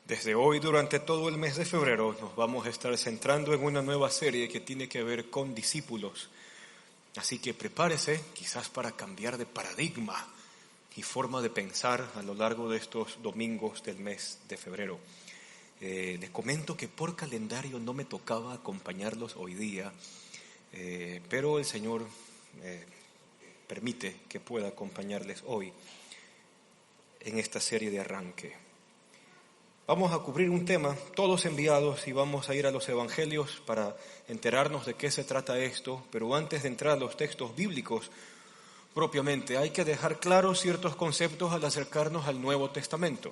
Desde hoy, durante todo el mes de febrero, nos vamos a estar centrando en una nueva serie que tiene que ver con discípulos. Así que prepárese, quizás para cambiar de paradigma y forma de pensar a lo largo de estos domingos del mes de febrero. Les comento que por calendario no me tocaba acompañarlos hoy día, pero el Señor permite que pueda acompañarles hoy en esta serie de arranque. Vamos a cubrir un tema, todos enviados, y vamos a ir a los evangelios para enterarnos de qué se trata esto, pero antes de entrar a los textos bíblicos propiamente, hay que dejar claros ciertos conceptos al acercarnos al Nuevo Testamento.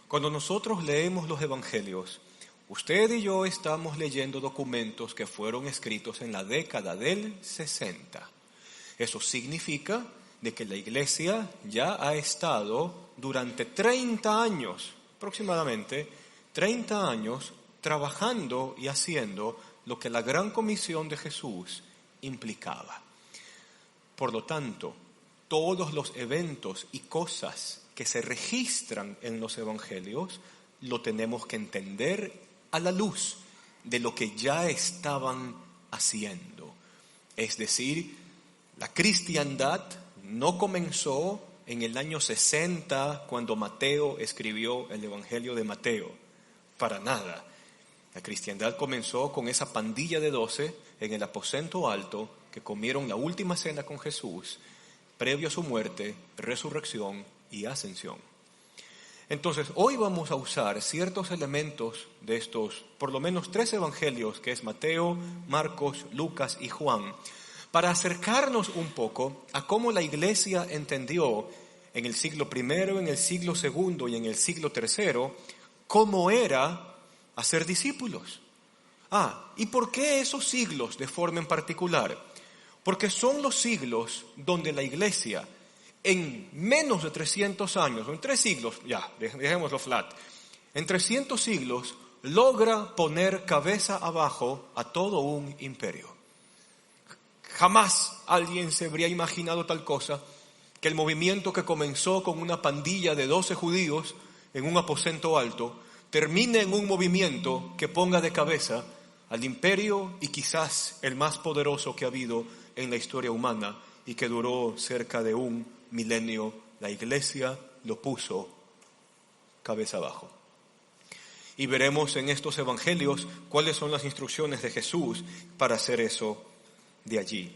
Cuando nosotros leemos los evangelios, usted y yo estamos leyendo documentos que fueron escritos en la década del 60. Eso significa de que la iglesia ya ha estado durante 30 años, aproximadamente 30 años, trabajando y haciendo lo que la gran comisión de Jesús implicaba. Por lo tanto, todos los eventos y cosas que se registran en los evangelios lo tenemos que entender a la luz de lo que ya estaban haciendo. Es decir, la cristiandad no comenzó en el año 60 cuando Mateo escribió el Evangelio de Mateo, para nada. La cristiandad comenzó con esa pandilla de 12 en el aposento alto que comieron la última cena con Jesús, previo a su muerte, resurrección y ascensión. Entonces, hoy vamos a usar ciertos elementos de estos, por lo menos 3 evangelios, que es Mateo, Marcos, Lucas y Juan, para acercarnos un poco a cómo la iglesia entendió en el siglo I, en el siglo II y en el siglo III, cómo era hacer discípulos. ¿Y por qué esos siglos de forma en particular? Porque son los siglos donde la iglesia, en menos de 300 años, o en 3 siglos, ya, dejémoslo flat, en 300 siglos logra poner cabeza abajo a todo un imperio. Jamás alguien se habría imaginado tal cosa, que el movimiento que comenzó con una pandilla de 12 judíos en un aposento alto, termine en un movimiento que ponga de cabeza al imperio y quizás el más poderoso que ha habido en la historia humana y que duró cerca de un milenio. La iglesia lo puso cabeza abajo. Y veremos en estos evangelios cuáles son las instrucciones de Jesús para hacer eso de allí.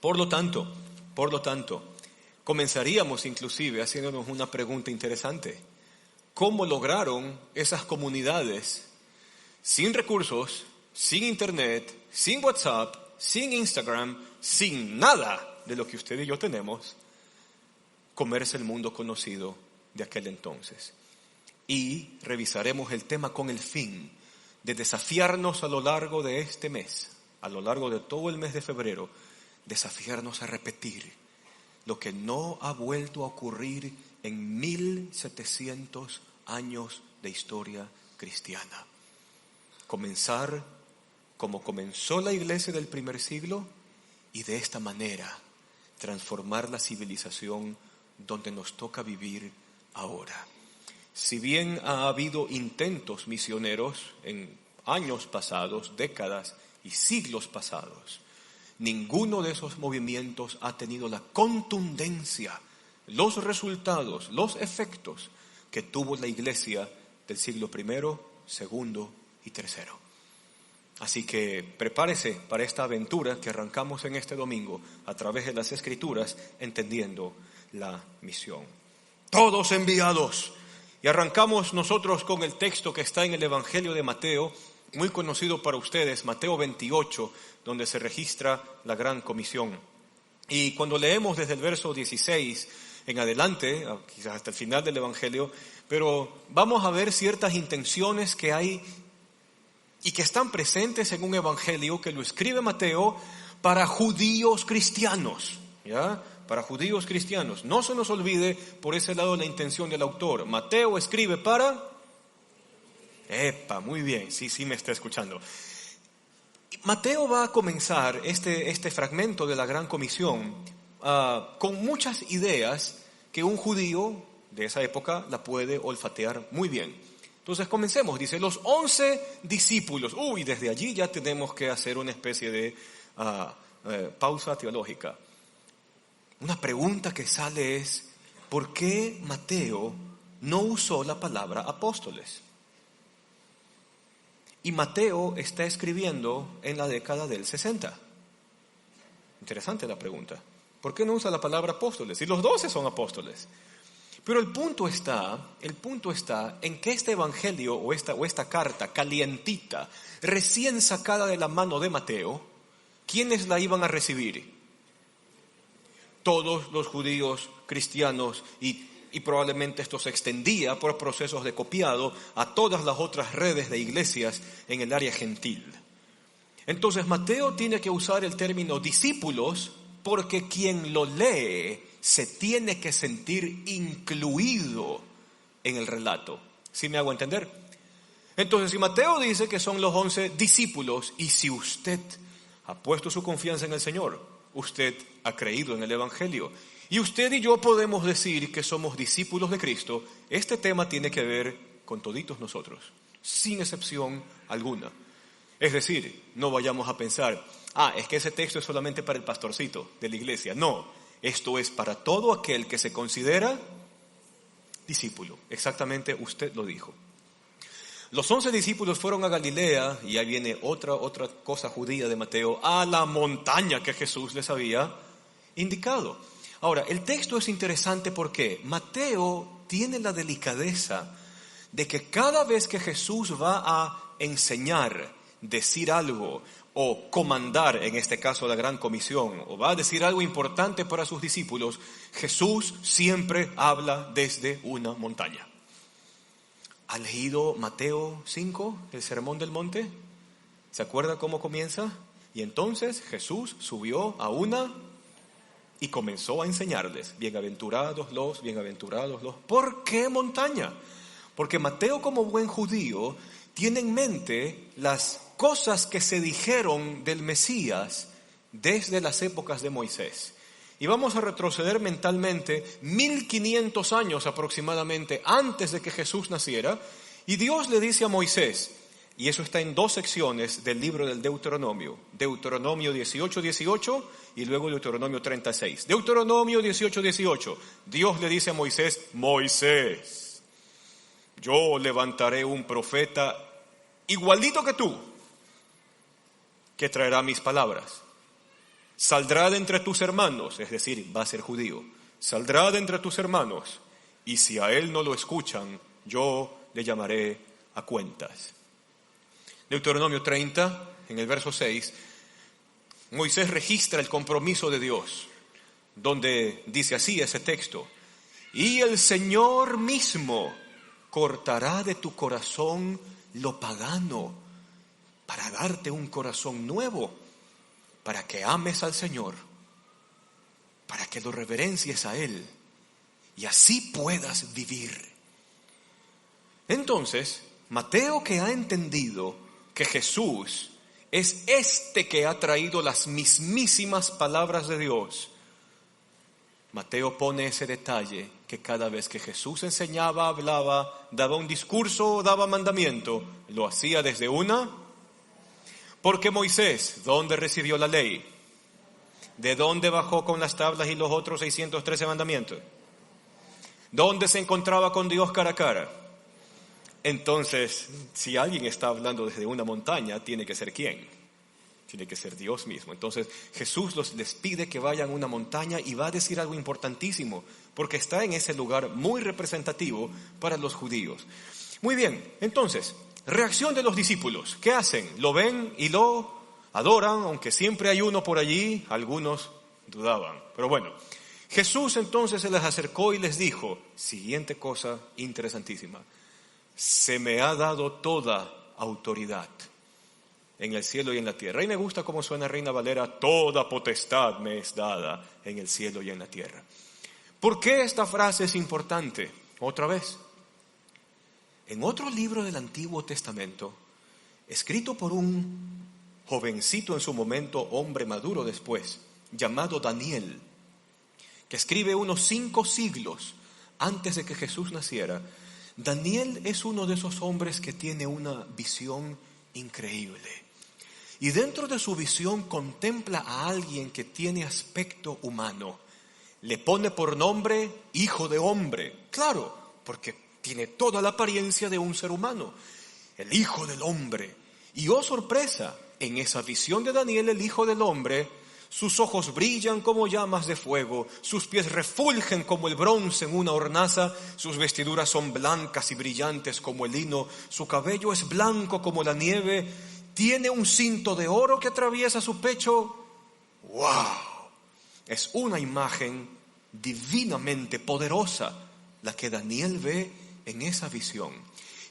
Por lo tanto, comenzaríamos inclusive haciéndonos una pregunta interesante. ¿Cómo lograron esas comunidades sin recursos, sin internet, sin WhatsApp, sin Instagram, sin nada de lo que usted y yo tenemos, comerse el mundo conocido de aquel entonces? Y revisaremos el tema con el fin de desafiarnos a lo largo de este mes, a lo largo de todo el mes de febrero, desafiarnos a repetir lo que no ha vuelto a ocurrir en 1700 años de historia cristiana. Comenzar como comenzó la iglesia del primer siglo y de esta manera transformar la civilización donde nos toca vivir ahora. Si bien ha habido intentos misioneros en años pasados, décadas y siglos pasados, ninguno de esos movimientos ha tenido la contundencia, los resultados, los efectos que tuvo la iglesia del siglo I, II y III. Así que prepárese para esta aventura que arrancamos en este domingo a través de las Escrituras, entendiendo la misión. Todos enviados. Y arrancamos nosotros con el texto que está en el Evangelio de Mateo, muy conocido para ustedes, Mateo 28, donde se registra la gran comisión. Y cuando leemos desde el verso 16 en adelante, quizás hasta el final del Evangelio, pero vamos a ver ciertas intenciones que hay y que están presentes en un Evangelio que lo escribe Mateo para judíos cristianos, ¿ya? Para judíos cristianos. No se nos olvide por ese lado la intención del autor. Mateo escribe para... muy bien, sí me está escuchando. Mateo va a comenzar este fragmento de la Gran Comisión con muchas ideas que un judío de esa época la puede olfatear muy bien. Entonces comencemos, dice, los 11 discípulos. Desde allí ya tenemos que hacer una especie de pausa teológica. Una pregunta que sale es, ¿por qué Mateo no usó la palabra apóstoles? Y Mateo está escribiendo en la década del 60. Interesante la pregunta. ¿Por qué no usa la palabra apóstoles? Si los 12 son apóstoles. Pero el punto está en que este evangelio o esta carta calientita, recién sacada de la mano de Mateo, ¿quiénes la iban a recibir? Todos los judíos cristianos y probablemente esto se extendía por procesos de copiado a todas las otras redes de iglesias en el área gentil. Entonces Mateo tiene que usar el término discípulos porque quien lo lee se tiene que sentir incluido en el relato. ¿Sí me hago entender? Entonces, si Mateo dice que son los 11 discípulos, y si usted ha puesto su confianza en el Señor, usted ha creído en el Evangelio, y usted y yo podemos decir que somos discípulos de Cristo, este tema tiene que ver con toditos nosotros, sin excepción alguna. Es decir, no vayamos a pensar, es que ese texto es solamente para el pastorcito de la iglesia. No, esto es para todo aquel que se considera discípulo. Exactamente, usted lo dijo. Los 11 discípulos fueron a Galilea, y ahí viene otra cosa judía de Mateo, a la montaña que Jesús les había indicado. Ahora, el texto es interesante porque Mateo tiene la delicadeza de que cada vez que Jesús va a enseñar, decir algo o comandar, en este caso la gran comisión, o va a decir algo importante para sus discípulos, Jesús siempre habla desde una montaña. ¿Ha leído Mateo 5, el Sermón del Monte? ¿Se acuerda cómo comienza? Y entonces Jesús subió a una y comenzó a enseñarles, bienaventurados los. ¿Por qué montaña? Porque Mateo, como buen judío, tiene en mente las cosas que se dijeron del Mesías desde las épocas de Moisés. Y vamos a retroceder mentalmente 1500 años aproximadamente antes de que Jesús naciera, y Dios le dice a Moisés, y eso está en 2 secciones del libro del Deuteronomio, Deuteronomio 18:18 y luego Deuteronomio 36. Deuteronomio 18:18, Dios le dice a Moisés, Moisés, yo levantaré un profeta igualito que tú, que traerá mis palabras. Saldrá de entre tus hermanos, es decir, va a ser judío, saldrá de entre tus hermanos, y si a él no lo escuchan, yo le llamaré a cuentas. Deuteronomio 30, en el verso 6, Moisés registra el compromiso de Dios, donde dice así ese texto, y el Señor mismo cortará de tu corazón lo pagano para darte un corazón nuevo, para que ames al Señor, para que lo reverencies a Él y así puedas vivir. Entonces, Mateo, que ha entendido que Jesús es este que ha traído las mismísimas palabras de Dios, Mateo pone ese detalle que cada vez que Jesús enseñaba, hablaba, daba un discurso, daba mandamiento, lo hacía desde una. Porque Moisés, ¿dónde recibió la ley? ¿De dónde bajó con las tablas y los otros 613 mandamientos? ¿Dónde se encontraba con Dios cara a cara? Entonces, si alguien está hablando desde una montaña, tiene que ser ¿quién? Tiene que ser Dios mismo. Entonces Jesús les pide que vayan a una montaña y va a decir algo importantísimo, porque está en ese lugar muy representativo para los judíos. Muy bien, entonces, reacción de los discípulos. ¿Qué hacen? Lo ven y lo adoran, aunque siempre hay uno por allí, algunos dudaban. Pero bueno, Jesús entonces se les acercó y les dijo, siguiente cosa interesantísima, se me ha dado toda autoridad en el cielo y en la tierra. Y me gusta cómo suena Reina Valera, toda potestad me es dada en el cielo y en la tierra. ¿Por qué esta frase es importante? Otra vez, en otro libro del Antiguo Testamento, escrito por un jovencito en su momento, hombre maduro después, llamado Daniel, que escribe unos 5 siglos antes de que Jesús naciera, Daniel es uno de esos hombres que tiene una visión increíble. Y dentro de su visión contempla a alguien que tiene aspecto humano. Le pone por nombre Hijo de Hombre. Claro, porque tiene toda la apariencia de un ser humano. El Hijo del Hombre. Y oh sorpresa, en esa visión de Daniel, el Hijo del Hombre, sus ojos brillan como llamas de fuego, sus pies refulgen como el bronce en una hornaza, sus vestiduras son blancas y brillantes como el lino, su cabello es blanco como la nieve, tiene un cinto de oro que atraviesa su pecho. ¡Wow! Es una imagen divinamente poderosa la que Daniel ve en esa visión.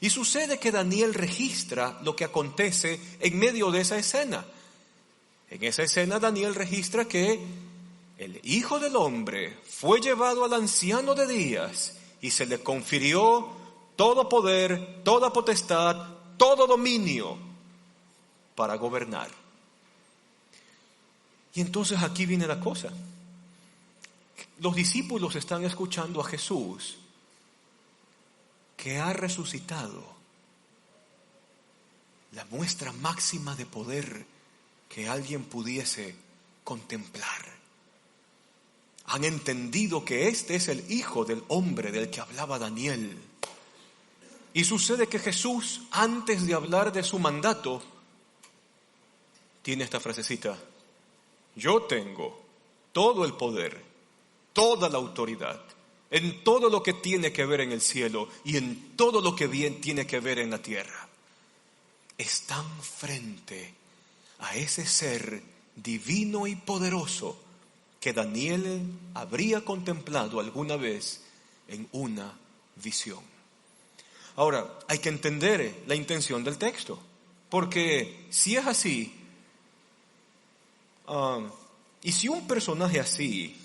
Y sucede que Daniel registra lo que acontece en medio de esa escena. En esa escena Daniel registra que el Hijo del Hombre fue llevado al anciano de días y se le confirió todo poder, toda potestad, todo dominio para gobernar. Y entonces aquí viene la cosa. Los discípulos están escuchando a Jesús que ha resucitado, la muestra máxima de poder que alguien pudiese contemplar. Han entendido que este es el Hijo del Hombre del que hablaba Daniel. Y sucede que Jesús, antes de hablar de su mandato, tiene esta frasecita: yo tengo todo el poder, toda la autoridad, en todo lo que tiene que ver en el cielo y en todo lo que bien tiene que ver en la tierra. Están frente a ese ser divino y poderoso que Daniel habría contemplado alguna vez en una visión. Ahora, hay que entender la intención del texto, porque si es así, y si un personaje así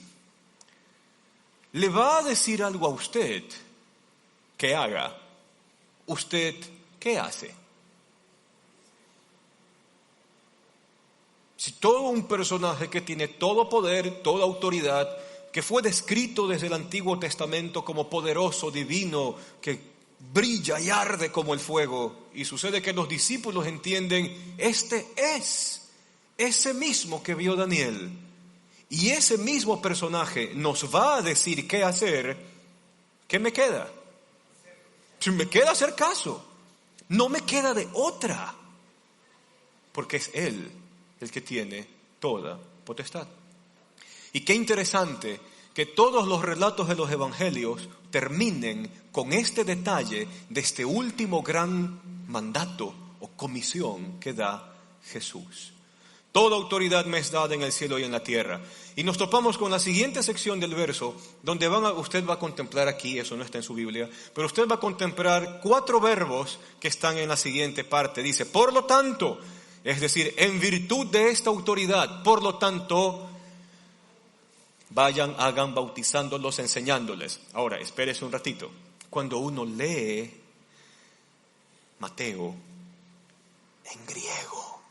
le va a decir algo a usted que haga, ¿usted qué hace? Si todo un personaje que tiene todo poder, toda autoridad, que fue descrito desde el Antiguo Testamento como poderoso, divino, que brilla y arde como el fuego, y sucede que los discípulos entienden, este es ese mismo que vio Daniel, y ese mismo personaje nos va a decir qué hacer, ¿qué me queda? Me queda hacer caso, no me queda de otra, porque es Él el que tiene toda potestad. Y qué interesante que todos los relatos de los evangelios terminen con este detalle de este último gran mandato o comisión que da Jesús. Toda autoridad me es dada en el cielo y en la tierra. Y nos topamos con la siguiente sección del verso, donde usted va a contemplar aquí, eso no está en su Biblia, pero usted va a contemplar 4 verbos que están en la siguiente parte. Dice, por lo tanto, es decir, en virtud de esta autoridad, por lo tanto, vayan, hagan, bautizándolos, enseñándoles. Ahora, espérese un ratito. Cuando uno lee Mateo en griego,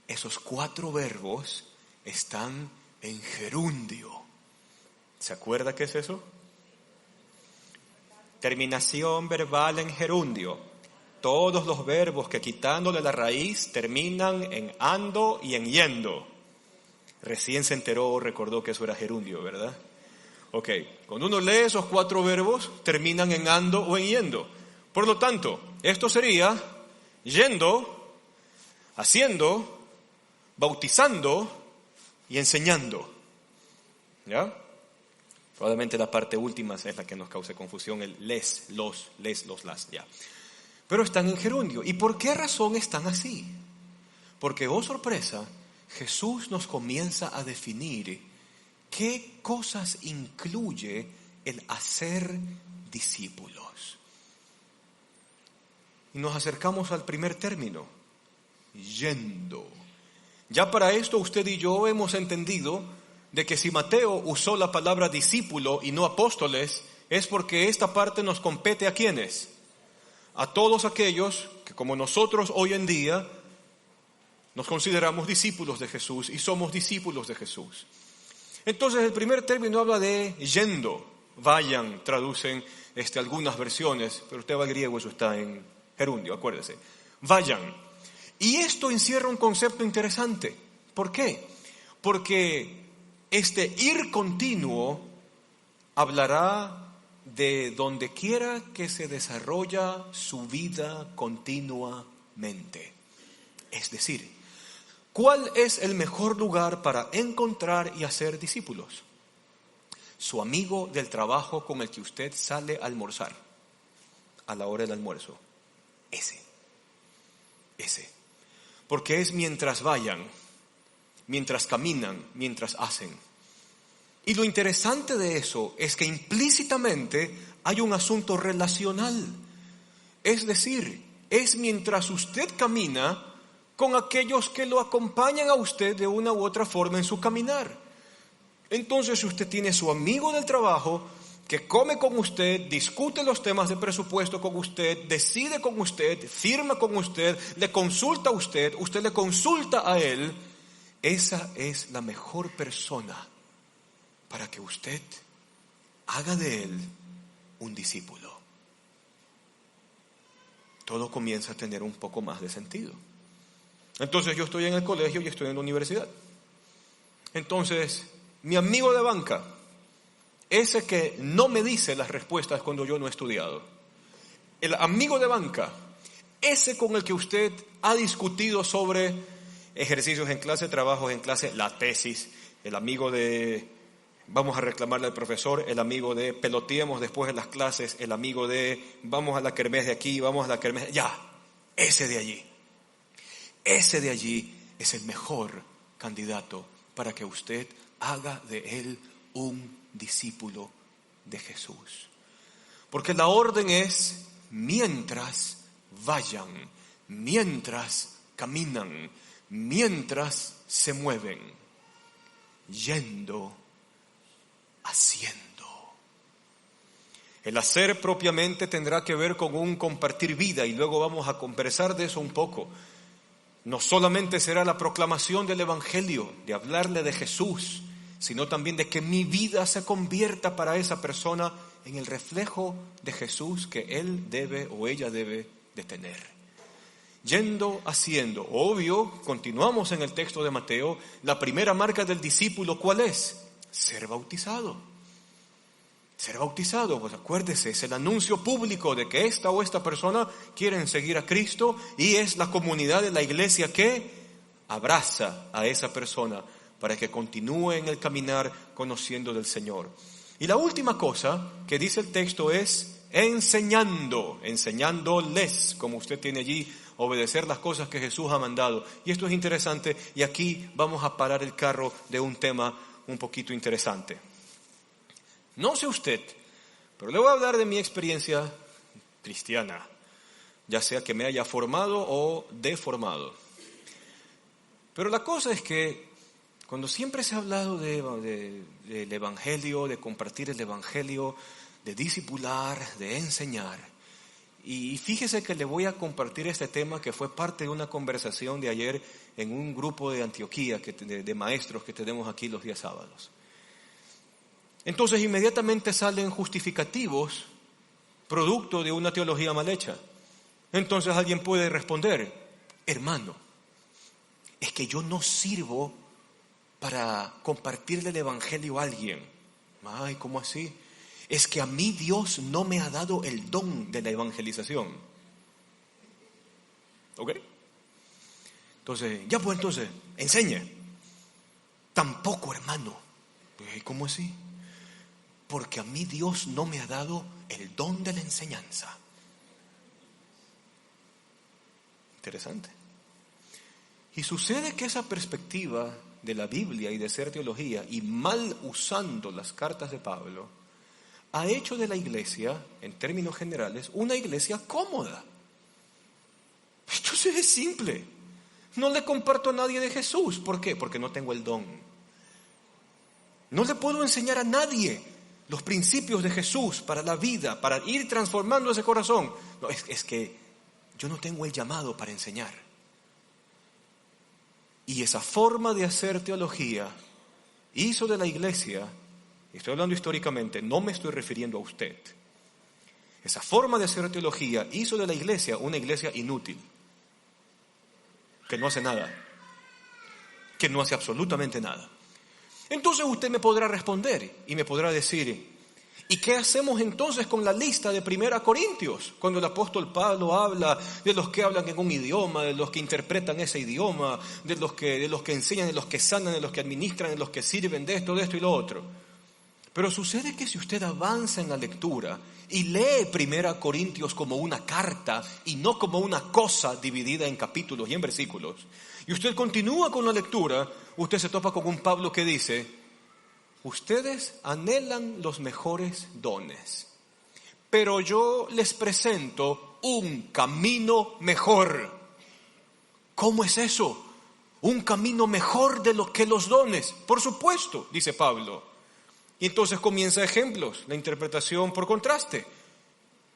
esos 4 verbos están en gerundio. ¿Se acuerda qué es eso? Terminación verbal en gerundio. Todos los verbos que quitándole la raíz terminan en ando y en yendo. Recién se enteró o recordó que eso era gerundio, ¿verdad? Ok, cuando uno lee esos 4 verbos, terminan en ando o en yendo. Por lo tanto, esto sería yendo, haciendo, bautizando y enseñando. ¿Ya? Probablemente la parte última es la que nos cause confusión, el les, los, las, ya. Pero están en gerundio. ¿Y por qué razón están así? Porque, oh sorpresa, Jesús nos comienza a definir qué cosas incluye el hacer discípulos. Y nos acercamos al primer término, yendo. Ya para esto usted y yo hemos entendido de que si Mateo usó la palabra discípulo y no apóstoles, es porque esta parte nos compete ¿a quiénes? A todos aquellos que como nosotros hoy en día nos consideramos discípulos de Jesús y somos discípulos de Jesús. Entonces el primer término habla de yendo. Vayan, traducen algunas versiones, pero usted va al griego, eso está en gerundio, acuérdese. Vayan. Y esto encierra un concepto interesante. ¿Por qué? Porque este ir continuo hablará de donde quiera que se desarrolla su vida continuamente. Es decir, ¿cuál es el mejor lugar para encontrar y hacer discípulos? Su amigo del trabajo con el que usted sale a almorzar a la hora del almuerzo. Ese. Porque es mientras vayan, mientras caminan, mientras hacen. Y lo interesante de eso es que implícitamente hay un asunto relacional. Es decir, es mientras usted camina con aquellos que lo acompañan a usted de una u otra forma en su caminar. Entonces usted tiene su amigo del trabajo que come con usted, discute los temas de presupuesto con usted, decide con usted, firma con usted, le consulta a usted, usted le consulta a él. Esa es la mejor persona para que usted haga de él un discípulo. Todo comienza a tener un poco más de sentido. Entonces yo estoy en el colegio y estoy en la universidad. Entonces, mi amigo de banca, ese que no me dice las respuestas cuando yo no he estudiado, el amigo de banca, ese con el que usted ha discutido sobre ejercicios en clase, trabajos en clase, la tesis, el amigo de vamos a reclamarle al profesor, el amigo de peloteemos después de las clases, el amigo de vamos a la kermés de aquí, vamos a la kermés, ya, ese de allí es el mejor candidato para que usted haga de él un discípulo de Jesús. Porque la orden es mientras vayan, mientras caminan, mientras se mueven, yendo, haciendo. El hacer propiamente tendrá que ver con un compartir vida y luego vamos a conversar de eso un poco. No solamente será la proclamación del Evangelio, de hablarle de Jesús, sino también de que mi vida se convierta para esa persona en el reflejo de Jesús que él debe o ella debe de tener. Yendo, haciendo. Obvio, continuamos en el texto de Mateo, la primera marca del discípulo, ¿cuál es? Ser bautizado. Ser bautizado, pues acuérdese, es el anuncio público de que esta o esta persona quieren seguir a Cristo y es la comunidad de la iglesia que abraza a esa persona para que continúe en el caminar conociendo del Señor. Y la última cosa que dice el texto es enseñándoles, como usted tiene allí, obedecer las cosas que Jesús ha mandado. Y esto es interesante y aquí vamos a parar el carro de un tema un poquito interesante. No sé usted, pero le voy a hablar de mi experiencia cristiana, ya sea que me haya formado o deformado. Pero la cosa es que cuando siempre se ha hablado del Evangelio, de compartir el Evangelio, de discipular, de enseñar, y fíjese que le voy a compartir este tema que fue parte de una conversación de ayer en un grupo de Antioquía de maestros que tenemos aquí los días sábados. Entonces inmediatamente salen justificativos producto de una teología mal hecha. Entonces alguien puede responder, hermano, es que yo no sirvo para compartirle el Evangelio a alguien. Ay, ¿cómo así? Es que a mí Dios no me ha dado el don de la evangelización. ¿Ok? Entonces, ya pues entonces, enseñe. Tampoco, hermano. ¿Cómo así? Porque a mí Dios no me ha dado el don de la enseñanza. Interesante. Y sucede que esa perspectiva de la Biblia y de ser teología, y mal usando las cartas de Pablo, ha hecho de la iglesia, en términos generales, una iglesia cómoda. Entonces es simple. No le comparto a nadie de Jesús. ¿Por qué? Porque no tengo el don. No le puedo enseñar a nadie los principios de Jesús para la vida, para ir transformando ese corazón. No, es que yo no tengo el llamado para enseñar. Y esa forma de hacer teología hizo de la iglesia estoy hablando históricamente, no me estoy refiriendo a usted. Esa forma de hacer teología hizo de la iglesia una iglesia inútil, que no hace nada, que no hace absolutamente nada. Entonces usted me podrá responder y me podrá decir, ¿y qué hacemos entonces con la lista de 1 Corintios? Cuando el apóstol Pablo habla de los que hablan en un idioma, de los que interpretan ese idioma, de los que enseñan, de los que sanan, de los que administran, de los que sirven, de esto y lo otro. Pero sucede que si usted avanza en la lectura y lee 1 Corintios como una carta y no como una cosa dividida en capítulos y en versículos, y usted continúa con la lectura, usted se topa con un Pablo que dice: ustedes anhelan los mejores dones, pero yo les presento un camino mejor. ¿Cómo es eso? Un camino mejor de lo que los dones. Por supuesto, dice Pablo. Y entonces comienza ejemplos, la interpretación por contraste.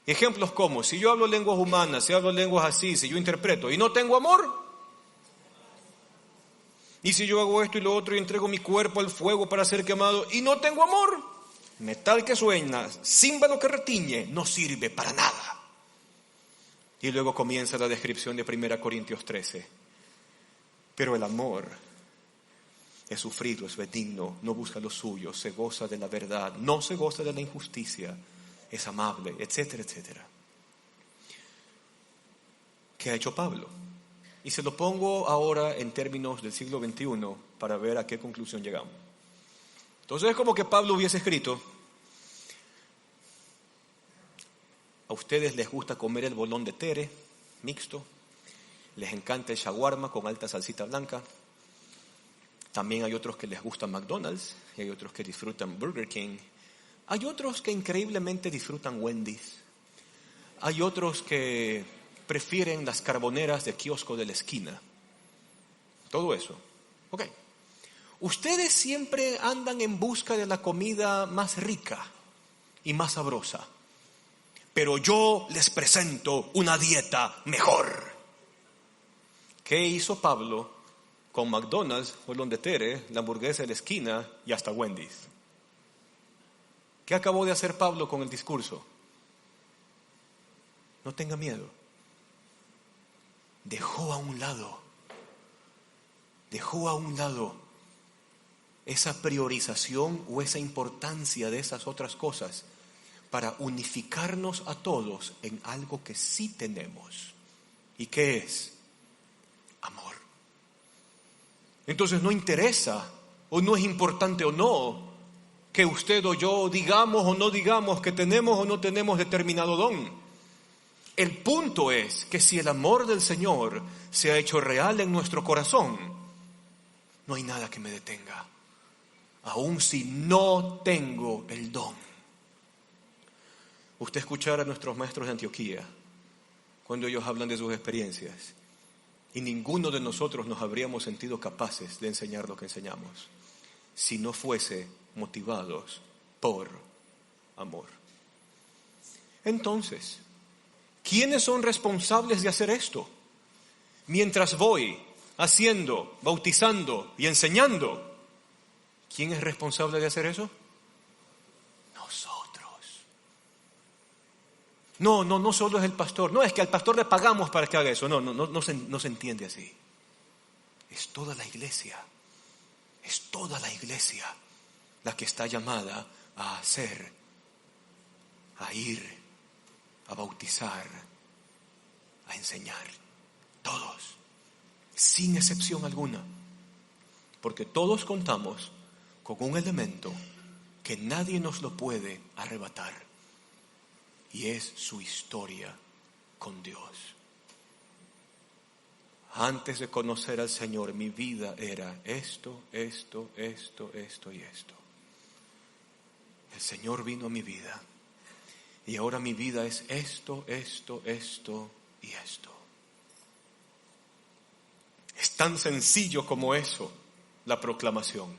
Ejemplos como, si yo hablo lenguas humanas, si hablo lenguas así, si yo interpreto y no tengo amor, y si yo hago esto y lo otro y entrego mi cuerpo al fuego para ser quemado y no tengo amor, metal que suena, címbalo que retiñe, no sirve para nada. Y luego comienza la descripción de 1 Corintios 13. Pero el amor es sufrido, es benigno, no busca lo suyo, se goza de la verdad, no se goza de la injusticia, es amable, etcétera, etcétera. ¿Qué ha hecho Pablo? Y se lo pongo ahora en términos del siglo XXI para ver a qué conclusión llegamos. Entonces es como que Pablo hubiese escrito: a ustedes les gusta comer el bolón de tere, mixto, les encanta el shawarma con alta salsita blanca, también hay otros que les gusta McDonald's, y hay otros que disfrutan Burger King, hay otros que increíblemente disfrutan Wendy's, hay otros que prefieren las carboneras de kiosco de la esquina. Todo eso. Ok. Ustedes siempre andan en busca de la comida más rica y más sabrosa, pero yo les presento una dieta mejor. ¿Qué hizo Pablo con McDonald's, bolón de tere, la hamburguesa de la esquina y hasta Wendy's? ¿Qué acabó de hacer Pablo con el discurso? No tenga miedo. Dejó a un lado esa priorización o esa importancia de esas otras cosas para unificarnos a todos en algo que sí tenemos. ¿Y qué es? Amor. Entonces no interesa o no es importante o no que usted o yo digamos o no digamos que tenemos o no tenemos determinado don. El punto es que si el amor del Señor se ha hecho real en nuestro corazón, no hay nada que me detenga, aun si no tengo el don. Usted escuchara a nuestros maestros de Antioquía cuando ellos hablan de sus experiencias, y ninguno de nosotros nos habríamos sentido capaces de enseñar lo que enseñamos si no fuese motivados por amor. Entonces, ¿quiénes son responsables de hacer esto? Mientras voy haciendo, bautizando y enseñando, ¿quién es responsable de hacer eso? Nosotros. No solo es el pastor. No es que al pastor le pagamos para que haga eso. No se entiende así. Es toda la iglesia. Es toda la iglesia la que está llamada a hacer, a ir, a bautizar, a enseñar. Todos, sin excepción alguna. Porque todos contamos con un elemento que nadie nos lo puede arrebatar. Y es su historia con Dios. Antes de conocer al Señor, mi vida era esto y esto. El Señor vino a mi vida. Y ahora mi vida es esto y esto. Es tan sencillo como eso, la proclamación.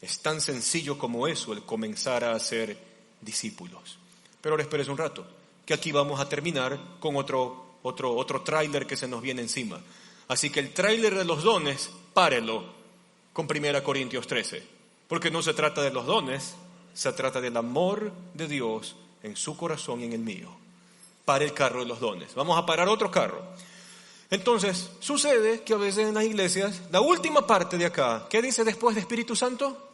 Es tan sencillo como eso, el comenzar a hacer discípulos. Pero ahora espérese un rato, que aquí vamos a terminar con otro tráiler que se nos viene encima. Así que el tráiler de los dones, párelo con 1 Corintios 13. Porque no se trata de los dones, Se trata del amor de Dios en su corazón y en el mío. Para el carro de los dones. Vamos a parar otro carro. Entonces, sucede que a veces en las iglesias, la última parte de acá, ¿qué dice después de Espíritu Santo?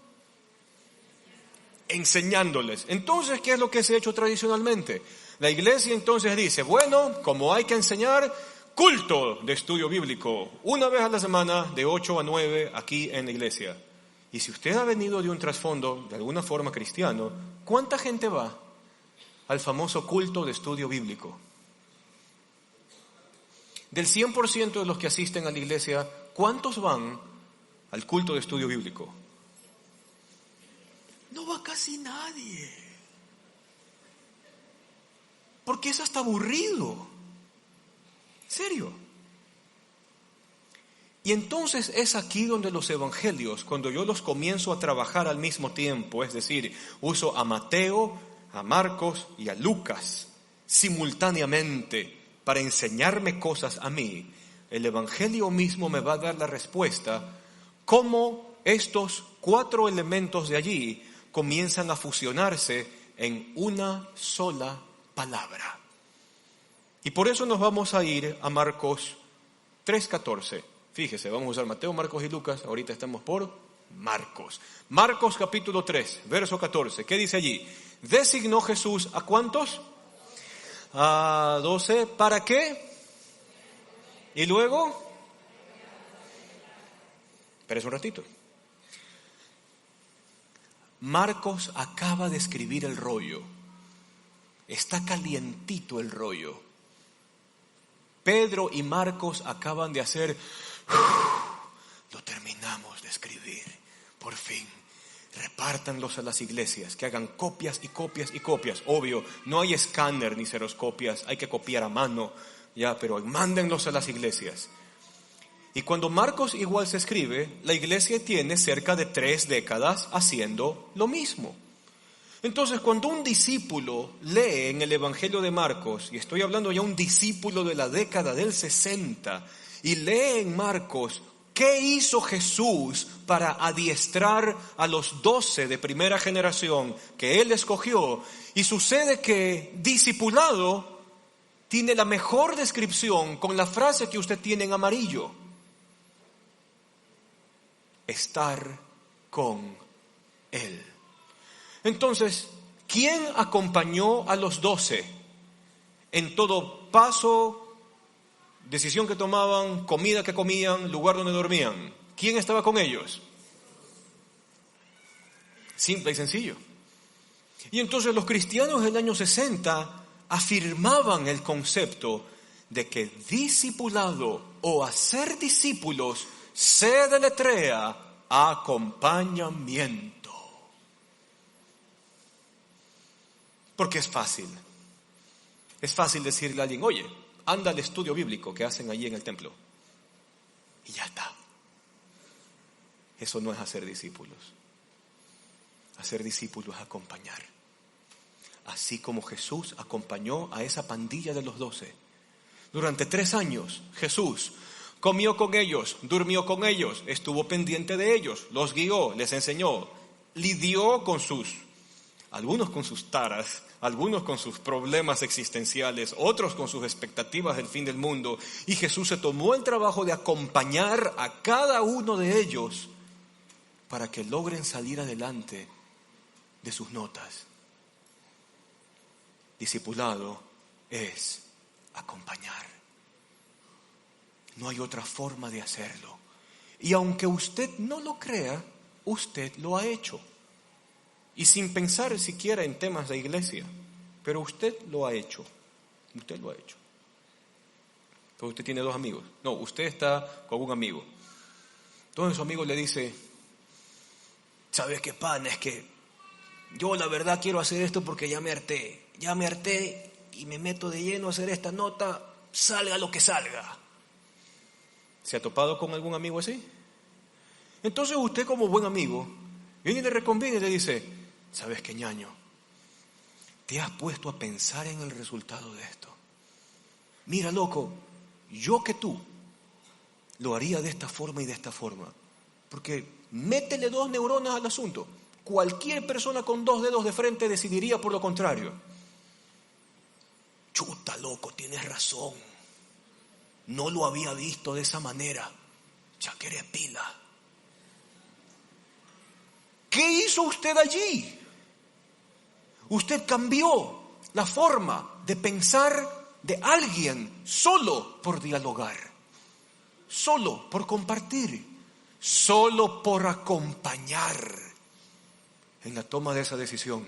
Enseñándoles. Entonces, ¿qué es lo que se ha hecho tradicionalmente? La iglesia entonces dice, bueno, como hay que enseñar, culto de estudio bíblico, una vez a la semana, de 8 a 9, aquí en la iglesia. Y si usted ha venido de un trasfondo, de alguna forma cristiano, ¿cuánta gente va al famoso culto de estudio bíblico? Del 100% de los que asisten a la iglesia, ¿cuántos van al culto de estudio bíblico? No va casi nadie. Porque es hasta aburrido. ¿En serio? Y entonces es aquí donde los evangelios, cuando yo los comienzo a trabajar al mismo tiempo, es decir, uso a Mateo, a Marcos y a Lucas simultáneamente para enseñarme cosas a mí, el evangelio mismo me va a dar la respuesta cómo estos 4 elementos de allí comienzan a fusionarse en una sola palabra. Y por eso nos vamos a ir a Marcos 3:14. Fíjese, vamos a usar Mateo, Marcos y Lucas. Ahorita estamos por Marcos. Marcos capítulo 3, verso 14. ¿Qué dice allí? Designó Jesús ¿a cuántos? A 12. ¿Para qué? Y luego, espérese un ratito. Marcos acaba de escribir el rollo. Está calientito el rollo. Pedro y Marcos acaban de hacer, lo terminamos de escribir, por fin. Repártanlos a las iglesias, que hagan copias y copias y copias. Obvio, no hay escáner ni xeroscopias, hay que copiar a mano, ya, pero mándenlos a las iglesias. Y cuando Marcos igual se escribe, la iglesia tiene cerca de 3 décadas haciendo lo mismo. Entonces, cuando un discípulo lee en el Evangelio de Marcos, y estoy hablando ya un discípulo de la década del 60, y lee en Marcos qué hizo Jesús para adiestrar a los 12 de primera generación que él escogió, y sucede que discipulado tiene la mejor descripción con la frase que usted tiene en amarillo: estar con él. Entonces, ¿quién acompañó a los 12 en todo paso, decisión que tomaban, comida que comían, lugar donde dormían? ¿Quién estaba con ellos? Simple y sencillo. Y entonces los cristianos del año 60 afirmaban el concepto de que discipulado o hacer discípulos se deletrea acompañamiento. Porque es fácil. Es fácil decirle a alguien, oye, anda al estudio bíblico que hacen allí en el templo. Y ya está. Eso no es hacer discípulos. Hacer discípulos es acompañar. Así como Jesús acompañó a esa pandilla de los 12. Durante 3 años, Jesús comió con ellos, durmió con ellos, estuvo pendiente de ellos, los guió, les enseñó, lidió con algunos con sus taras, algunos con sus problemas existenciales, otros con sus expectativas del fin del mundo. Y Jesús se tomó el trabajo de acompañar a cada uno de ellos para que logren salir adelante de sus notas. Discipulado es acompañar. No hay otra forma de hacerlo. Y aunque usted no lo crea, usted lo ha hecho. Y sin pensar siquiera en temas de iglesia. Pero usted lo ha hecho. Usted lo ha hecho. Entonces usted tiene 2 amigos. No, usted está con un amigo. Entonces su amigo le dice, ¿sabes qué, pan? Es que yo la verdad quiero hacer esto porque ya me harté. Ya me harté y me meto de lleno a hacer esta nota, salga lo que salga. ¿Se ha topado con algún amigo así? Entonces usted como buen amigo viene y le reconviene y le dice, ¿sabes qué, ñaño? ¿Te has puesto a pensar en el resultado de esto? Mira, loco, yo que tú lo haría de esta forma y de esta forma. Porque métele 2 neuronas al asunto. cualquier persona con 2 dedos de frente decidiría por lo contrario. Chuta, loco, tienes razón. No lo había visto de esa manera. Ya que eres pila. ¿Qué hizo usted allí? Usted cambió la forma de pensar de alguien solo por dialogar, solo por compartir, solo por acompañar en la toma de esa decisión.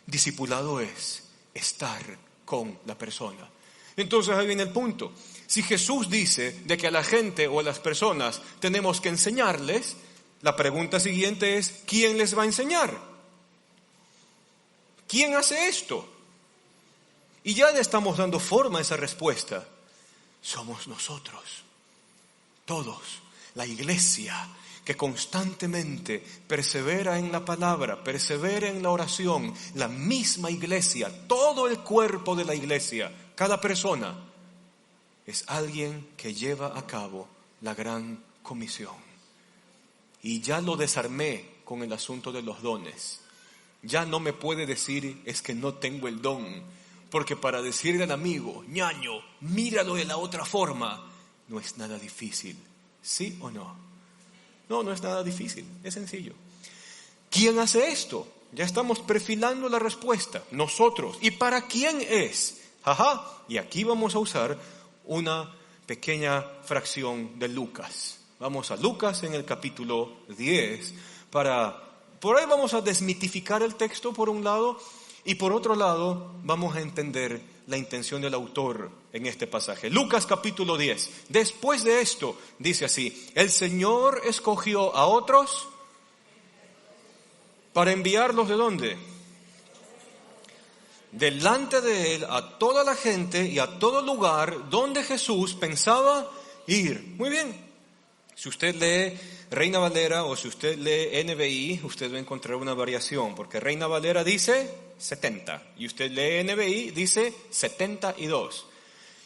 Discipulado es estar con la persona. Entonces ahí viene el punto. Si Jesús dice de que a la gente o a las personas tenemos que enseñarles, la pregunta siguiente es, ¿quién les va a enseñar? ¿Quién hace esto? Y ya le estamos dando forma a esa respuesta. Somos nosotros, todos, la iglesia que constantemente persevera en la palabra, persevera en la oración, la misma iglesia, todo el cuerpo de la iglesia, cada persona es alguien que lleva a cabo la gran comisión. Y ya lo desarmé con el asunto de los dones. Ya no me puede decir es que no tengo el don, porque para decirle al amigo, ñaño, míralo de la otra forma, no es nada difícil. ¿Sí o no? No, no es nada difícil, es sencillo. ¿Quién hace esto? Ya estamos perfilando la respuesta, nosotros. ¿Y para quién es? Y aquí vamos a usar una pequeña fracción de Lucas. Vamos a Lucas en el capítulo 10 por ahí vamos a desmitificar el texto por un lado y por otro lado vamos a entender la intención del autor en este pasaje. Lucas capítulo 10. Después de esto dice así: el Señor escogió a otros para enviarlos ¿de dónde? Delante de él a toda la gente y a todo lugar donde Jesús pensaba ir. Muy bien. Si usted lee Reina Valera o si usted lee NBI, usted va a encontrar una variación, porque Reina Valera dice 70 y usted lee NBI dice 72.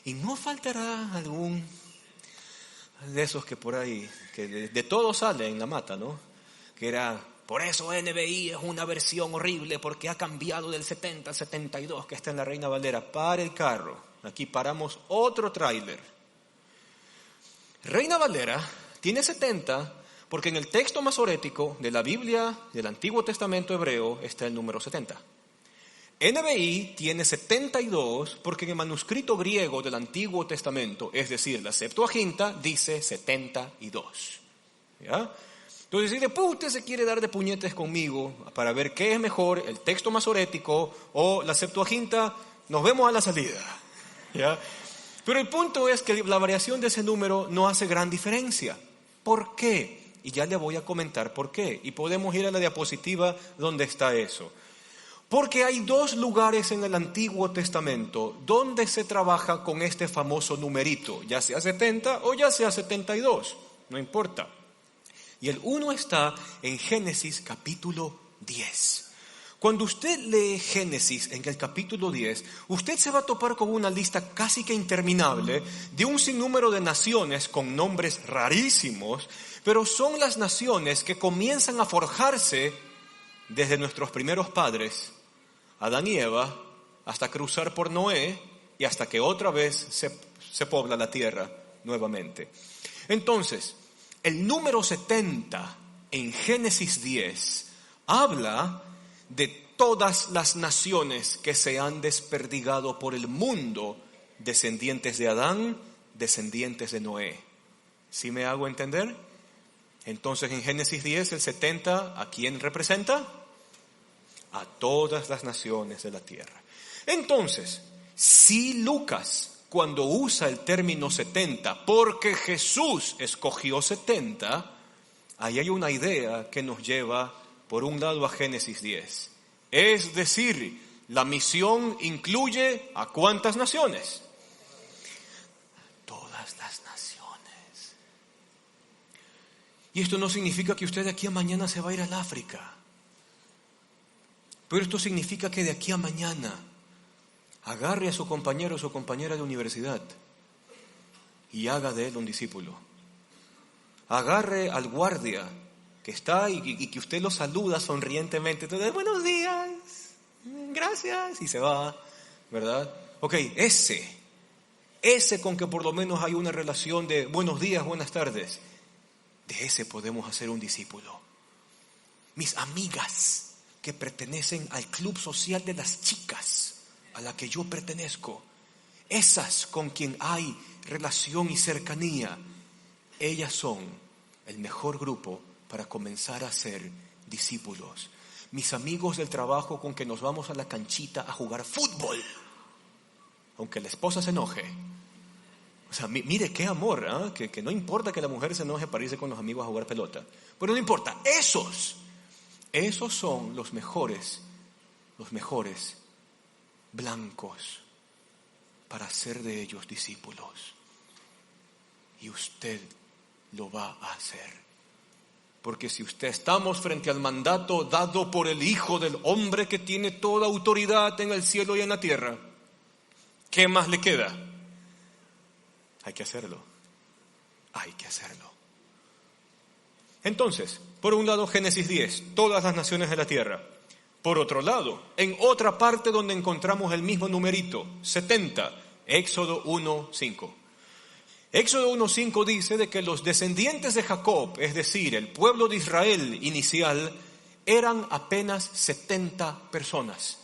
Y no faltará algún de esos que por ahí, que de todo sale en la mata, ¿no? Que era, por eso NBI es una versión horrible porque ha cambiado del 70 al 72 que está en la Reina Valera. Para el carro, aquí paramos otro tráiler. Reina Valera tiene 70 porque en el texto masorético de la Biblia del Antiguo Testamento hebreo está el número 70. NBI tiene 72 porque en el manuscrito griego del Antiguo Testamento, es decir, la Septuaginta, dice 72. ¿Ya? Entonces, si después usted se quiere dar de puñetes conmigo para ver qué es mejor, el texto masorético o la Septuaginta, nos vemos a la salida. ¿Ya? Pero el punto es que la variación de ese número no hace gran diferencia. ¿Por qué? Y ya le voy a comentar por qué. Y podemos ir a la diapositiva donde está eso. Porque hay 2 lugares en el Antiguo Testamento donde se trabaja con este famoso numerito, ya sea 70 o ya sea 72, no importa. Y el uno está en Génesis capítulo 10. Cuando usted lee Génesis en el capítulo 10, usted se va a topar con una lista casi que interminable de un sinnúmero de naciones con nombres rarísimos, pero son las naciones que comienzan a forjarse desde nuestros primeros padres, Adán y Eva, hasta cruzar por Noé y hasta que otra vez se pobla la tierra nuevamente. Entonces, el número 70 en Génesis 10 habla de todas las naciones que se han desperdigado por el mundo, descendientes de Adán, descendientes de Noé. ¿Sí me hago entender? Entonces en Génesis 10 el 70, ¿a quién representa? A todas las naciones de la tierra. Entonces, si Lucas, cuando usa el término 70, porque Jesús escogió 70, ahí hay una idea que nos lleva por un lado a Génesis 10. Es decir, la misión incluye ¿a cuántas naciones? Todas las naciones. Y esto no significa que usted de aquí a mañana se va a ir al África. Pero esto significa que de aquí a mañana agarre a su compañero o su compañera de universidad y haga de él un discípulo. Agarre al guardia que que está y que usted lo saluda sonrientemente. Entonces, buenos días, gracias, y se va, ¿verdad? Ok, ese con que por lo menos hay una relación de buenos días, buenas tardes, de ese podemos hacer un discípulo. Mis amigas que pertenecen al club social de las chicas a la que yo pertenezco, esas con quien hay relación y cercanía, ellas son el mejor grupo para comenzar a ser discípulos. Mis amigos del trabajo con que nos vamos a la canchita a jugar fútbol, aunque la esposa se enoje. O sea, mire qué amor, ¿eh? Que no importa que la mujer se enoje para irse con los amigos a jugar pelota. Pero no importa, esos son los mejores blancos para hacer de ellos discípulos. Y usted lo va a hacer. Porque si estamos frente al mandato dado por el Hijo del Hombre que tiene toda autoridad en el cielo y en la tierra, ¿qué más le queda? Hay que hacerlo. Entonces, por un lado Génesis 10, todas las naciones de la tierra. Por otro lado, en otra parte donde encontramos el mismo numerito, 70, Éxodo 1:5. Éxodo 1:5 dice de que los descendientes de Jacob, es decir, el pueblo de Israel inicial, eran apenas 70 personas.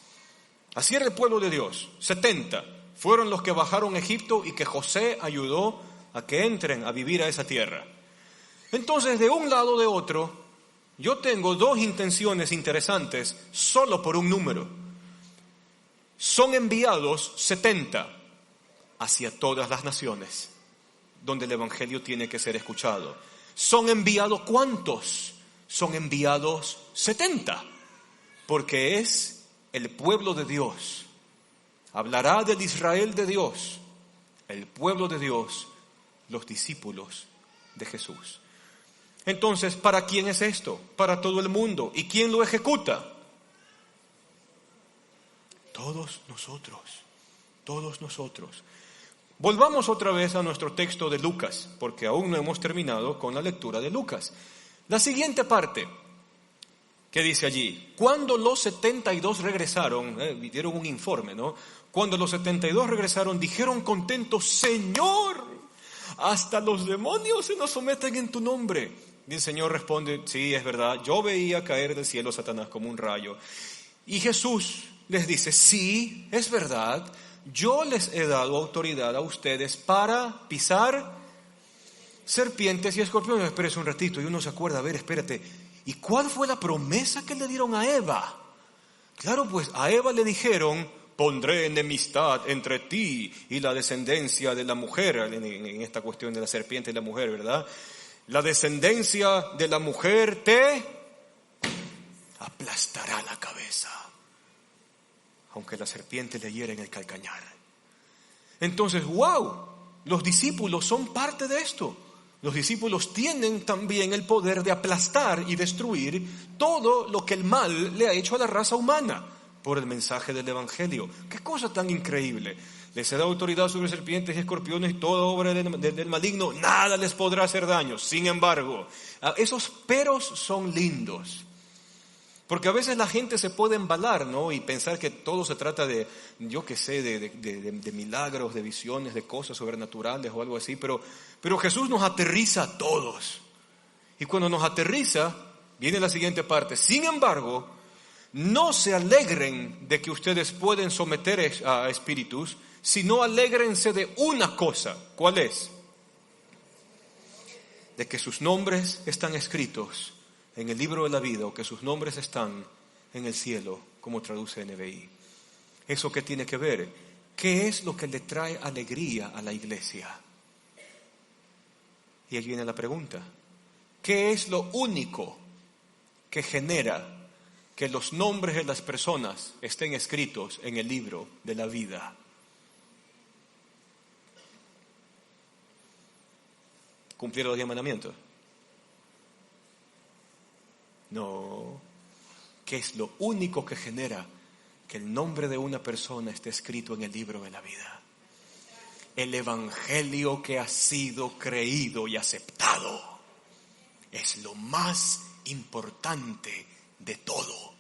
Así era el pueblo de Dios, 70. Fueron los que bajaron a Egipto y que José ayudó a que entren a vivir a esa tierra. Entonces, de un lado o de otro, yo tengo dos intenciones interesantes solo por un número. Son enviados 70 hacia todas las naciones donde el evangelio tiene que ser escuchado. ¿Son enviados cuántos? Son enviados 70, porque es el pueblo de Dios. Hablará del Israel de Dios, el pueblo de Dios, los discípulos de Jesús. Entonces, ¿para quién es esto? Para todo el mundo. ¿Y quién lo ejecuta? Todos nosotros. Volvamos otra vez a nuestro texto de Lucas, porque aún no hemos terminado con la lectura de Lucas. La siguiente parte, que dice allí, cuando los 72 regresaron, dieron un informe, ¿no? Cuando los 72 regresaron, dijeron contentos, Señor, hasta los demonios se nos someten en tu nombre. Y el Señor responde, sí, es verdad, yo veía caer del cielo a Satanás como un rayo. Y Jesús les dice, sí, es verdad, yo les he dado autoridad a ustedes para pisar serpientes y escorpiones. Espérese un ratito, y uno se acuerda, a ver, espérate, ¿y cuál fue la promesa que le dieron a Eva? Claro, pues a Eva le dijeron, pondré enemistad entre ti y la descendencia de la mujer, en esta cuestión de la serpiente y la mujer, ¿verdad? La descendencia de la mujer te aplastará la cabeza, aunque la serpiente le hiera en el calcañar. Entonces, wow, los discípulos son parte de esto. Los discípulos tienen también el poder de aplastar y destruir todo lo que el mal le ha hecho a la raza humana por el mensaje del evangelio. ¡Qué cosa tan increíble! Les he dado autoridad sobre serpientes y escorpiones y toda obra del maligno, nada les podrá hacer daño. Sin embargo, esos peros son lindos. Porque a veces la gente se puede embalar, ¿no? Y pensar que todo se trata de, yo qué sé, de milagros, de visiones, de cosas sobrenaturales o algo así. Pero Jesús nos aterriza a todos. Y cuando nos aterriza, viene la siguiente parte. Sin embargo, no se alegren de que ustedes pueden someter a espíritus, sino alégrense de una cosa. ¿Cuál es? De que sus nombres están escritos en el libro de la vida, o que sus nombres están en el cielo, como traduce NBI. ¿Eso qué tiene que ver? ¿Qué es lo que le trae alegría a la iglesia? Y ahí viene la pregunta. ¿Qué es lo único que genera que los nombres de las personas estén escritos en el libro de la vida? ¿Cumplir los 10 mandamientos? No. ¿Qué es lo único que genera que el nombre de una persona esté escrito en el libro de la vida? El evangelio que ha sido creído y aceptado es lo más importante de todo.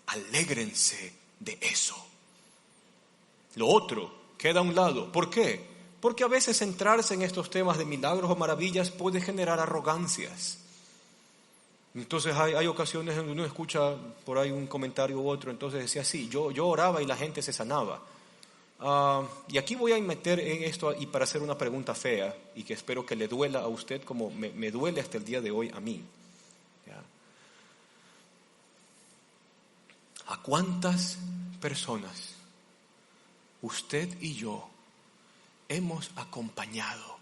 Alégrense de eso. Lo otro queda a un lado. ¿Por qué? Porque a veces centrarse en estos temas de milagros o maravillas puede generar arrogancias. Entonces hay ocasiones en donde uno escucha por ahí un comentario u otro, entonces decía, sí, yo oraba y la gente se sanaba. Y aquí voy a meter en esto y para hacer una pregunta fea y que espero que le duela a usted como me duele hasta el día de hoy a mí. ¿Ya? ¿A cuántas personas usted y yo hemos acompañado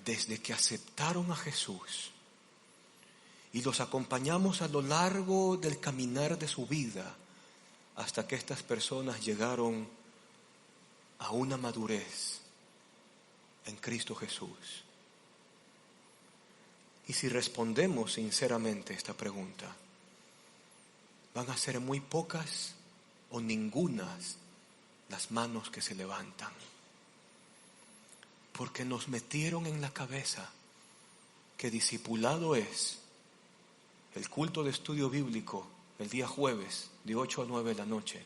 desde que aceptaron a Jesús y los acompañamos a lo largo del caminar de su vida hasta que estas personas llegaron a una madurez en Cristo Jesús? Y si respondemos sinceramente esta pregunta, van a ser muy pocas o ningunas las manos que se levantan, porque nos metieron en la cabeza que discipulado es el culto de estudio bíblico el día jueves de 8 a 9 de la noche,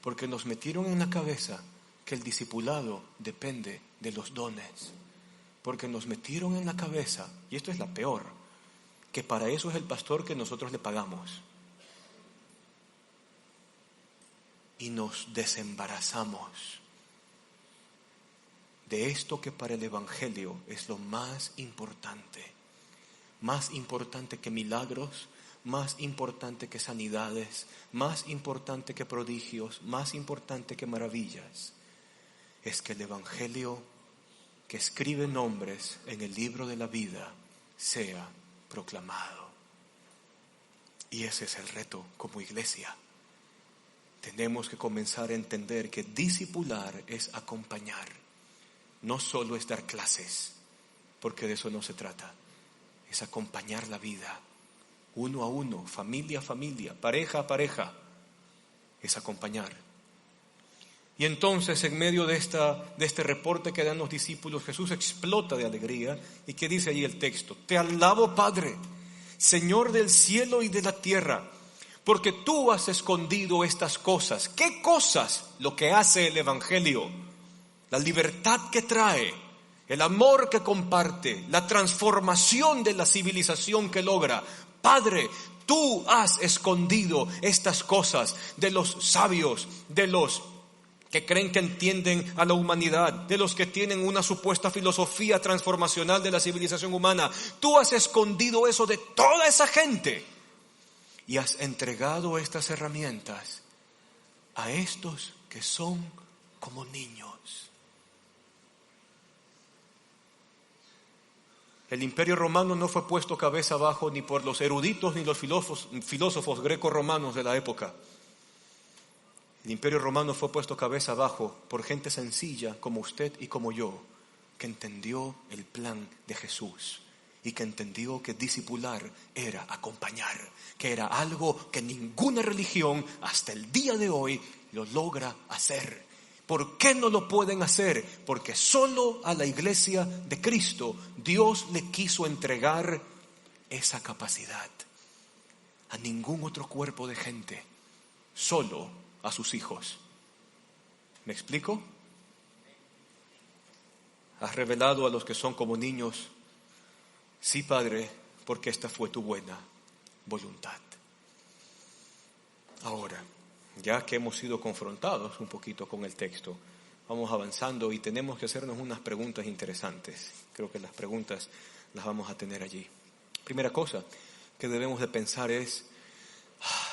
porque nos metieron en la cabeza que el discipulado depende de los dones, porque nos metieron en la cabeza, y esto es la peor, que para eso es el pastor que nosotros le pagamos. Y nos desembarazamos de esto que para el Evangelio es lo más importante que milagros, más importante que sanidades, más importante que prodigios, más importante que maravillas. Es que el Evangelio que escribe nombres en el libro de la vida sea proclamado. Y ese es el reto como iglesia. Tenemos que comenzar a entender que discipular es acompañar. No solo es dar clases, porque de eso no se trata. Es acompañar la vida, uno a uno, familia a familia, pareja a pareja. Es acompañar. Y entonces, en medio de este reporte que dan los discípulos, Jesús explota de alegría. ¿Y qué dice ahí el texto? Te alabo, Padre, Señor del cielo y de la tierra, porque tú has escondido estas cosas. ¿Qué cosas? Lo que hace el Evangelio, la libertad que trae, el amor que comparte, la transformación de la civilización que logra. Padre, tú has escondido estas cosas de los sabios, de los que creen que entienden a la humanidad, de los que tienen una supuesta filosofía transformacional de la civilización humana. Tú has escondido eso de toda esa gente. Y has entregado estas herramientas a estos que son como niños. El Imperio Romano no fue puesto cabeza abajo ni por los eruditos ni los filósofos greco-romanos de la época. El Imperio Romano fue puesto cabeza abajo por gente sencilla como usted y como yo, que entendió el plan de Jesús. Y que entendió que discipular era acompañar, que era algo que ninguna religión hasta el día de hoy lo logra hacer. ¿Por qué no lo pueden hacer? Porque solo a la iglesia de Cristo Dios le quiso entregar esa capacidad. A ningún otro cuerpo de gente, solo a sus hijos. ¿Me explico? Has revelado a los que son como niños. Sí, Padre, porque esta fue tu buena voluntad. Ahora, ya que hemos sido confrontados un poquito con el texto, vamos avanzando y tenemos que hacernos unas preguntas interesantes. Creo que las preguntas las vamos a tener allí. Primera cosa que debemos de pensar es,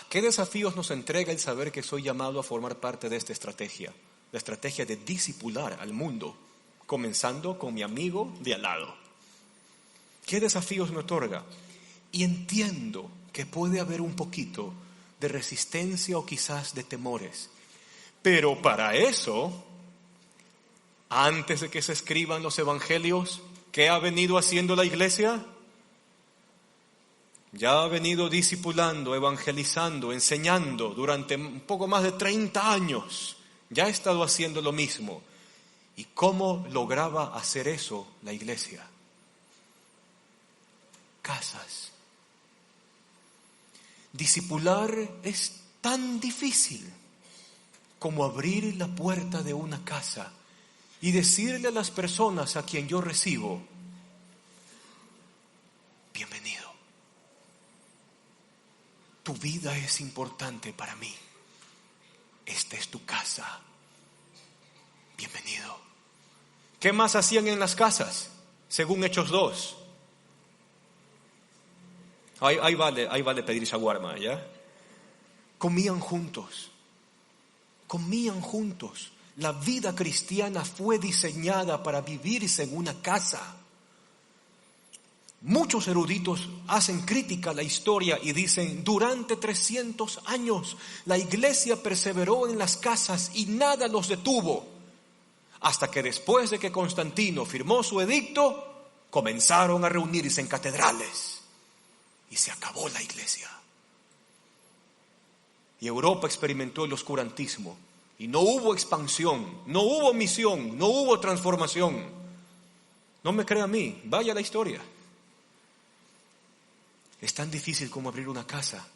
¿qué desafíos nos entrega el saber que soy llamado a formar parte de esta estrategia? La estrategia de discipular al mundo, comenzando con mi amigo de al lado. ¿Qué desafíos me otorga? Y entiendo que puede haber un poquito de resistencia o quizás de temores. Pero para eso, antes de que se escriban los evangelios, ¿qué ha venido haciendo la iglesia? Ya ha venido discipulando, evangelizando, enseñando durante un poco más de 30 años. Ya ha estado haciendo lo mismo. ¿Y cómo lograba hacer eso la iglesia? casas. Discipular es tan difícil como abrir la puerta de una casa y decirle a las personas a quien yo recibo: bienvenido. Tu vida es importante para mí. Esta es tu casa. Bienvenido. ¿Qué más hacían en las casas? Según Hechos 2. Ahí vale pedir shawarma, ¿ya? Comían juntos. Comían juntos. La vida cristiana fue diseñada para vivirse en una casa. Muchos eruditos hacen crítica a la historia y dicen: durante 300 años la iglesia perseveró en las casas y nada los detuvo, hasta que después de que Constantino firmó su edicto, comenzaron a reunirse en catedrales y se acabó la iglesia. Y Europa experimentó el oscurantismo y no hubo expansión, no hubo misión, no hubo transformación. No me crea a mí, vaya a la historia. Es tan difícil como abrir una casa,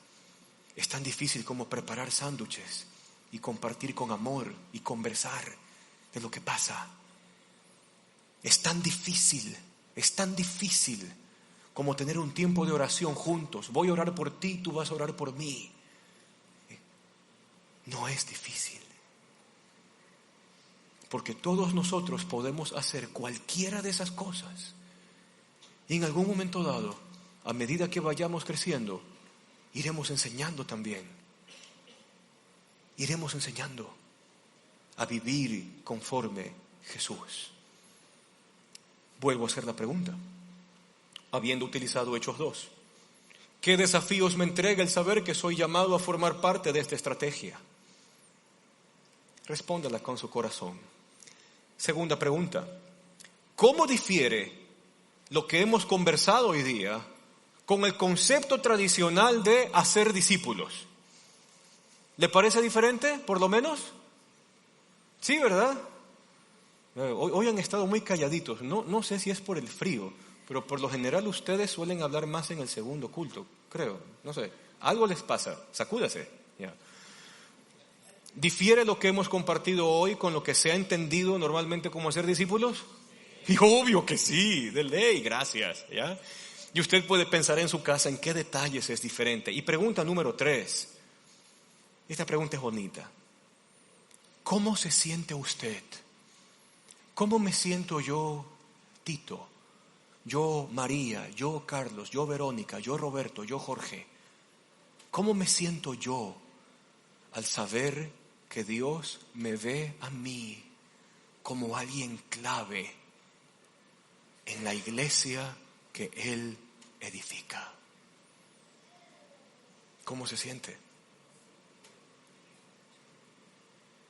es tan difícil como preparar sándwiches y compartir con amor y conversar de lo que pasa. Es tan difícil como tener un tiempo de oración juntos. Voy a orar por ti, tú vas a orar por mí. No es difícil, porque todos nosotros podemos hacer cualquiera de esas cosas. Y en algún momento dado, a medida que vayamos creciendo, iremos enseñando también. Iremos enseñando a vivir conforme Jesús. Vuelvo a hacer la pregunta, habiendo utilizado Hechos 2. ¿Qué desafíos me entrega el saber que soy llamado a formar parte de esta estrategia? Respóndala con su corazón. Segunda pregunta, ¿cómo difiere lo que hemos conversado hoy día con el concepto tradicional de hacer discípulos? ¿Le parece diferente, por lo menos? Sí, ¿verdad? Hoy han estado muy calladitos. No sé si es por el frío, pero por lo general ustedes suelen hablar más en el segundo culto, creo. No sé, algo les pasa. Sacúdase. Ya. ¿Difiere lo que hemos compartido hoy con lo que se ha entendido normalmente como hacer discípulos? Y obvio que sí, de ley, gracias. ¿Ya? Y usted puede pensar en su casa en qué detalles es diferente. Y pregunta número 3. Esta pregunta es bonita. ¿Cómo se siente usted? ¿Cómo me siento yo, Tito? Yo, María, yo, Carlos, yo, Verónica, yo, Roberto, yo, Jorge. ¿Cómo me siento yo al saber que Dios me ve a mí como alguien clave en la iglesia que Él edifica? ¿Cómo se siente?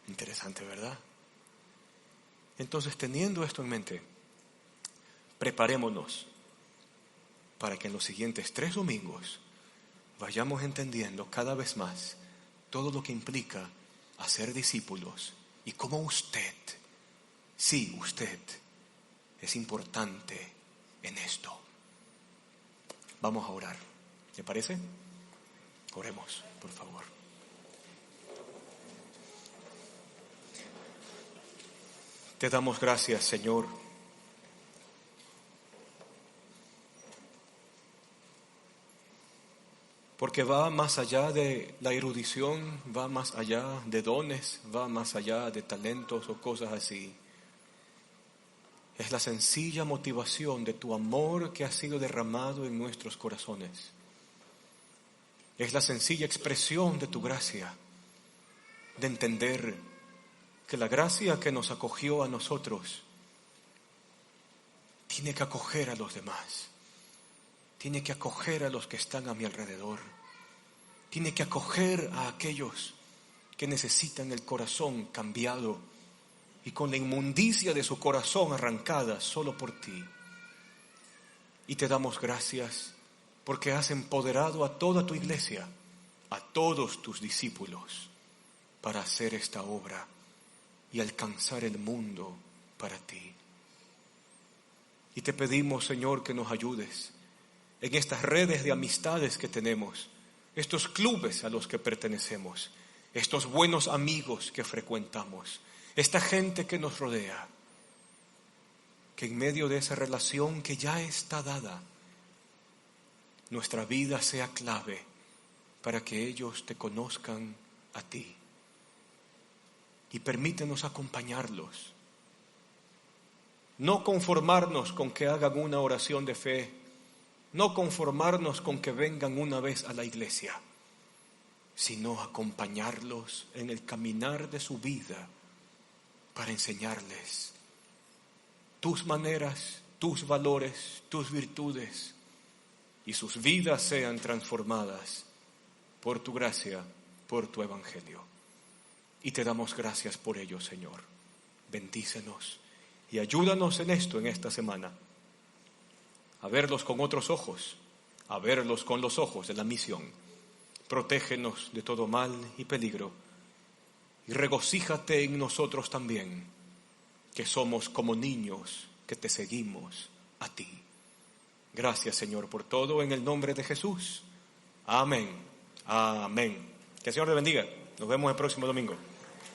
Interesante, ¿verdad? Entonces, teniendo esto en mente, preparémonos para que en los siguientes 3 domingos vayamos entendiendo cada vez más todo lo que implica hacer discípulos y cómo usted, sí, usted, es importante en esto. Vamos a orar. ¿Le parece? Oremos, por favor. Te damos gracias, Señor, porque va más allá de la erudición, va más allá de dones, va más allá de talentos o cosas así. Es la sencilla motivación de tu amor que ha sido derramado en nuestros corazones. Es la sencilla expresión de tu gracia, de entender que la gracia que nos acogió a nosotros tiene que acoger a los demás, tiene que acoger a los que están a mi alrededor, tiene que acoger a aquellos que necesitan el corazón cambiado y con la inmundicia de su corazón arrancada solo por ti. Y te damos gracias porque has empoderado a toda tu iglesia, a todos tus discípulos, para hacer esta obra y alcanzar el mundo para ti. Y te pedimos, Señor, que nos ayudes en estas redes de amistades que tenemos, estos clubes a los que pertenecemos, estos buenos amigos que frecuentamos, esta gente que nos rodea, que en medio de esa relación que ya está dada, nuestra vida sea clave para que ellos te conozcan a ti. Y permítenos acompañarlos. No conformarnos con que hagan una oración de fe, no conformarnos con que vengan una vez a la iglesia, sino acompañarlos en el caminar de su vida para enseñarles tus maneras, tus valores, tus virtudes, y sus vidas sean transformadas por tu gracia, por tu evangelio. Y te damos gracias por ello, Señor. Bendícenos y ayúdanos en esto, en esta semana, a verlos con otros ojos, a verlos con los ojos de la misión. Protégenos de todo mal y peligro y regocíjate en nosotros también, que somos como niños que te seguimos a ti. Gracias, Señor, por todo, en el nombre de Jesús. Amén. Amén. Que el Señor te bendiga. Nos vemos el próximo domingo.